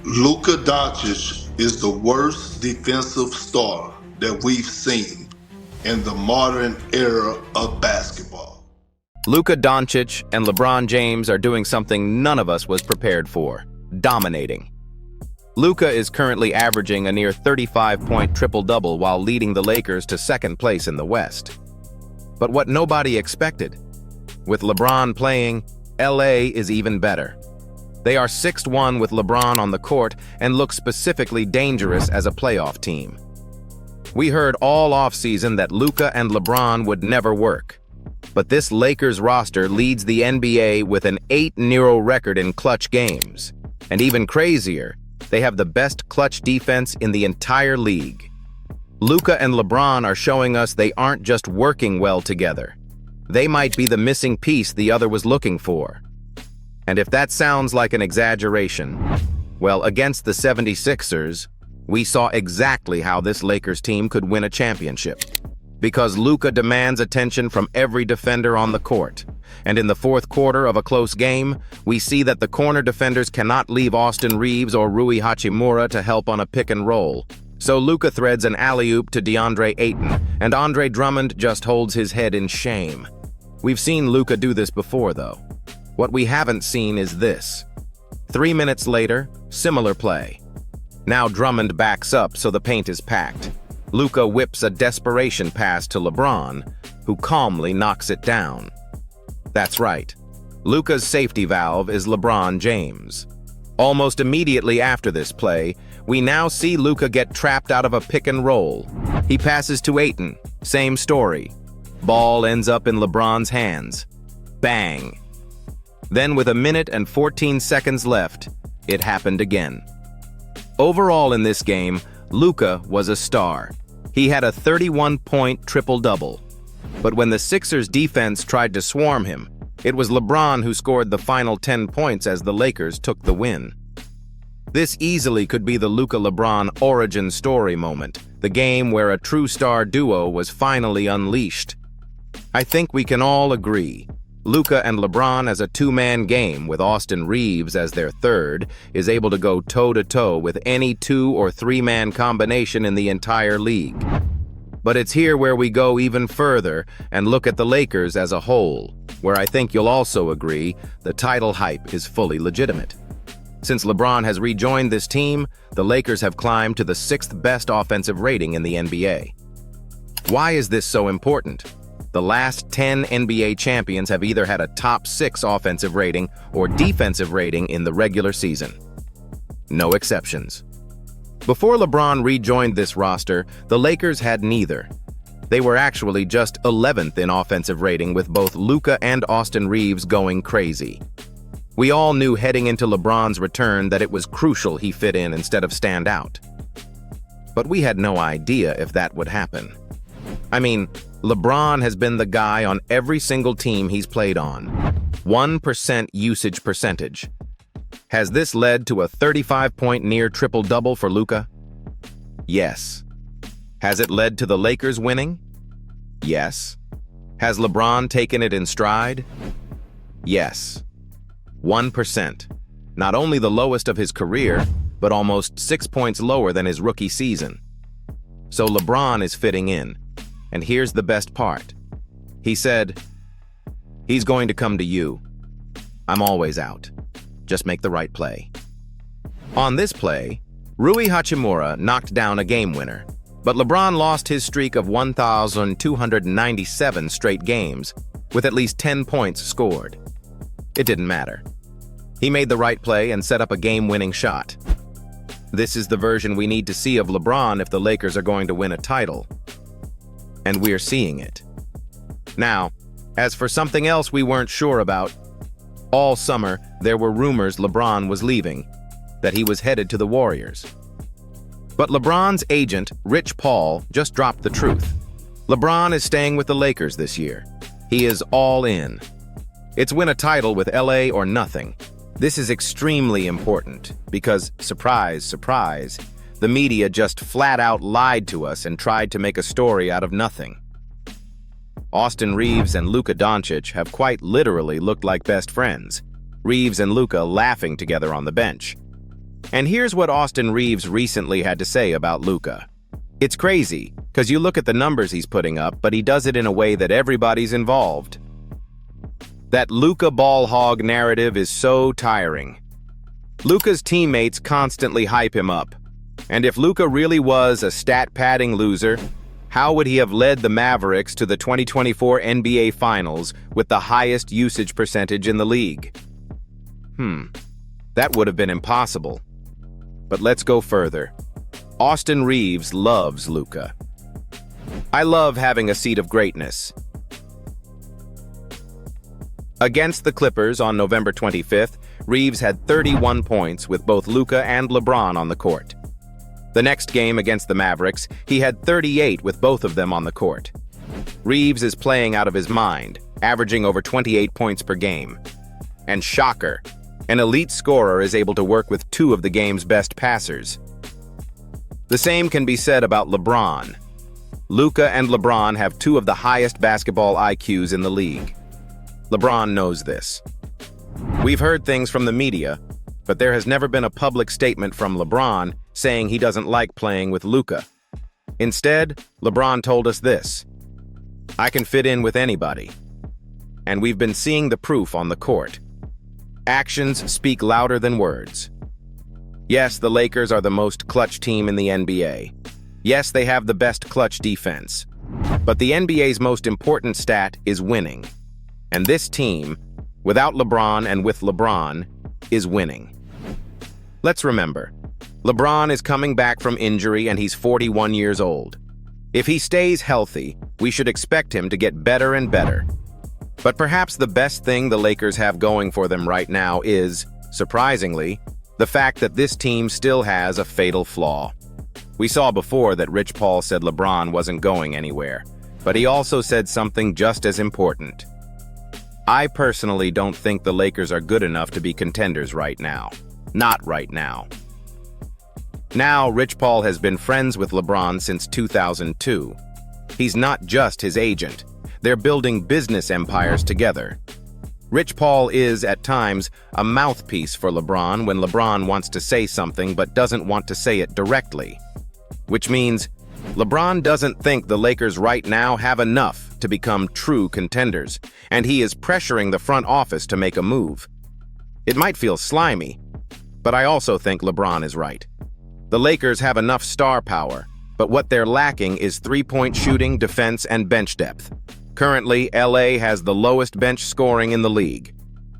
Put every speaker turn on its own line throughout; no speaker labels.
Luka Dončić is the worst defensive star that we've seen in the modern era of basketball.
Luka Dončić and LeBron James are doing something none of us was prepared for: dominating. Luka is currently averaging a near 35-point triple-double while leading the Lakers to second place in the West. But what nobody expected: with LeBron playing, LA is even better. They are 6-1 with LeBron on the court and look specifically dangerous as a playoff team. We heard all offseason that Luka and LeBron would never work. But this Lakers roster leads the NBA with an 8-0 record in clutch games. And even crazier, they have the best clutch defense in the entire league. Luka and LeBron are showing us they aren't just working well together. They might be the missing piece the other was looking for. And if that sounds like an exaggeration, well, against the 76ers, we saw exactly how this Lakers team could win a championship. Because Luka demands attention from every defender on the court. And in the fourth quarter of a close game, we see that the corner defenders cannot leave Austin Reeves or Rui Hachimura to help on a pick and roll. So Luka threads an alley-oop to DeAndre Ayton, and Andre Drummond just holds his head in shame. We've seen Luka do this before, though. What we haven't seen is this. 3 minutes later, similar play. Now Drummond backs up so the paint is packed. Luka whips a desperation pass to LeBron, who calmly knocks it down. That's right. Luka's safety valve is LeBron James. Almost immediately after this play, we now see Luka get trapped out of a pick and roll. He passes to Ayton. Same story. Ball ends up in LeBron's hands. Bang. Then with 1:14 left, it happened again. Overall in this game, Luka was a star. He had a 31-point triple-double. But when the Sixers defense tried to swarm him, it was LeBron who scored the final 10 points as the Lakers took the win. This easily could be the Luka-LeBron origin story moment, the game where a true star duo was finally unleashed. I think we can all agree, Luka and LeBron as a two-man game with Austin Reeves as their third is able to go toe-to-toe with any 2- or 3-man combination in the entire league. But it's here where we go even further and look at the Lakers as a whole, where I think you'll also agree the title hype is fully legitimate. Since LeBron has rejoined this team, the Lakers have climbed to the 6th best offensive rating in the NBA. Why is this so important? The last 10 NBA champions have either had a top 6 offensive rating or defensive rating in the regular season. No exceptions. Before LeBron rejoined this roster, the Lakers had neither. They were actually just 11th in offensive rating with both Luka and Austin Reeves going crazy. We all knew heading into LeBron's return that it was crucial he fit in instead of stand out. But we had no idea if that would happen. I mean, LeBron has been the guy on every single team he's played on. 1% usage percentage. Has this led to a 35-point near triple-double for Luka? Yes. Has it led to the Lakers winning? Yes. Has LeBron taken it in stride? Yes. 1%. Not only the lowest of his career, but almost 6 points lower than his rookie season. So LeBron is fitting in. And here's the best part. He said, "He's going to come to you. I'm always out. Just make the right play." On this play, Rui Hachimura knocked down a game winner, but LeBron lost his streak of 1,297 straight games with at least 10 points scored. It didn't matter. He made the right play and set up a game-winning shot. This is the version we need to see of LeBron if the Lakers are going to win a title. And we're seeing it. Now, as for something else we weren't sure about, all summer there were rumors LeBron was leaving, that he was headed to the Warriors. But LeBron's agent, Rich Paul, just dropped the truth. LeBron is staying with the Lakers this year. He is all in. It's win a title with LA or nothing. This is extremely important because, surprise, surprise, the media just flat out lied to us and tried to make a story out of nothing. Austin Reeves and Luka Dončić have quite literally looked like best friends, Reeves and Luka laughing together on the bench. And here's what Austin Reeves recently had to say about Luka. It's crazy, because you look at the numbers he's putting up, but he does it in a way that everybody's involved. That Luka ball hog narrative is so tiring. Luka's teammates constantly hype him up. And if Luka really was a stat-padding loser, how would he have led the Mavericks to the 2024 NBA Finals with the highest usage percentage in the league? That would have been impossible. But let's go further. Austin Reeves loves Luka. I love having a seat of greatness. Against the Clippers on November 25th, Reeves had 31 points with both Luka and LeBron on the court. The next game against the Mavericks, he had 38 with both of them on the court. Reeves is playing out of his mind, averaging over 28 points per game. And shocker, an elite scorer is able to work with two of the game's best passers. The same can be said about LeBron. Luka and LeBron have two of the highest basketball IQs in the league. LeBron knows this. We've heard things from the media, but there has never been a public statement from LeBron saying he doesn't like playing with Luka. Instead, LeBron told us this: "I can fit in with anybody." And we've been seeing the proof on the court. Actions speak louder than words. Yes, the Lakers are the most clutch team in the NBA. Yes, they have the best clutch defense. But the NBA's most important stat is winning. And this team, without LeBron and with LeBron, is winning. Let's remember, LeBron is coming back from injury and he's 41 years old. If he stays healthy, we should expect him to get better and better. But perhaps the best thing the Lakers have going for them right now is, surprisingly, the fact that this team still has a fatal flaw. We saw before that Rich Paul said LeBron wasn't going anywhere, but he also said something just as important. I personally don't think the Lakers are good enough to be contenders right now. Not right now. Now, Rich Paul has been friends with LeBron since 2002. He's not just his agent. They're building business empires together. Rich Paul is, at times, a mouthpiece for LeBron when LeBron wants to say something but doesn't want to say it directly. Which means LeBron doesn't think the Lakers right now have enough to become true contenders, and he is pressuring the front office to make a move. It might feel slimy, but I also think LeBron is right. The Lakers have enough star power, but what they're lacking is three-point shooting, defense, and bench depth. Currently, LA has the lowest bench scoring in the league.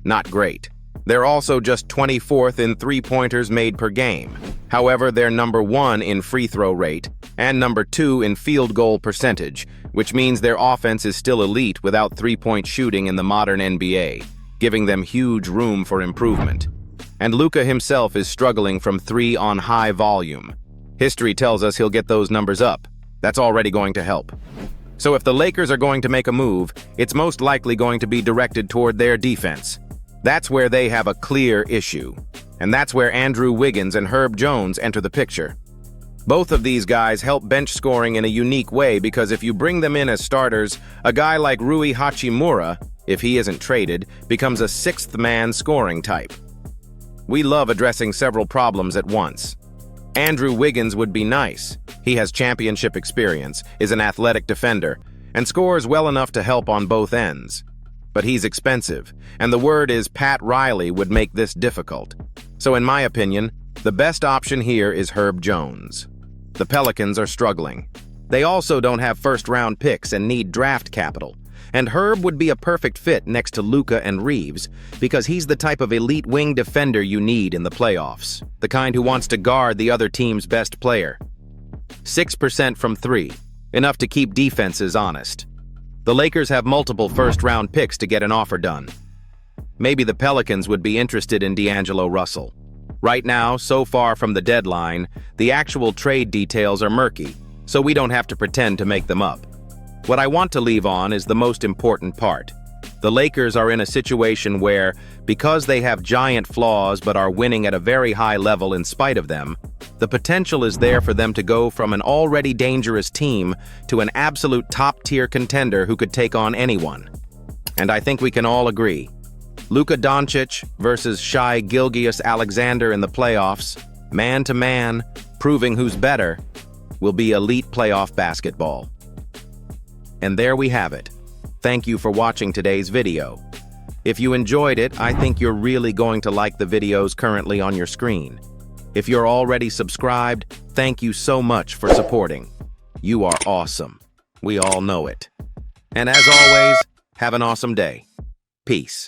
Not great. They're also just 24th in three-pointers made per game. However, they're number 1 in free throw rate and number 2 in field goal percentage, which means their offense is still elite without three-point shooting in the modern NBA, giving them huge room for improvement. And Luka himself is struggling from 3 on high volume. History tells us he'll get those numbers up. That's already going to help. So if the Lakers are going to make a move, it's most likely going to be directed toward their defense. That's where they have a clear issue. And that's where Andrew Wiggins and Herb Jones enter the picture. Both of these guys help bench scoring in a unique way because if you bring them in as starters, a guy like Rui Hachimura, if he isn't traded, becomes a sixth-man scoring type. We love addressing several problems at once. Andrew Wiggins would be nice. He has championship experience, is an athletic defender, and scores well enough to help on both ends. But he's expensive, and the word is Pat Riley would make this difficult. So in my opinion, the best option here is Herb Jones. The Pelicans are struggling. They also don't have first-round picks and need draft capital. And Herb would be a perfect fit next to Luka and Reeves because he's the type of elite wing defender you need in the playoffs, the kind who wants to guard the other team's best player. 6% from 3, enough to keep defenses honest. The Lakers have multiple first-round picks to get an offer done. Maybe the Pelicans would be interested in D'Angelo Russell. Right now, so far from the deadline, the actual trade details are murky, so we don't have to pretend to make them up. What I want to leave on is the most important part. The Lakers are in a situation where, because they have giant flaws but are winning at a very high level in spite of them, the potential is there for them to go from an already dangerous team to an absolute top-tier contender who could take on anyone. And I think we can all agree. Luka Dončić versus Shai Gilgeous-Alexander in the playoffs, Man to man, proving who's better, will be elite playoff basketball. And there we have it. Thank you for watching today's video. If you enjoyed it, I think you're really going to like the videos currently on your screen. If you're already subscribed, thank you so much for supporting. You are awesome. We all know it. And as always, have an awesome day. Peace.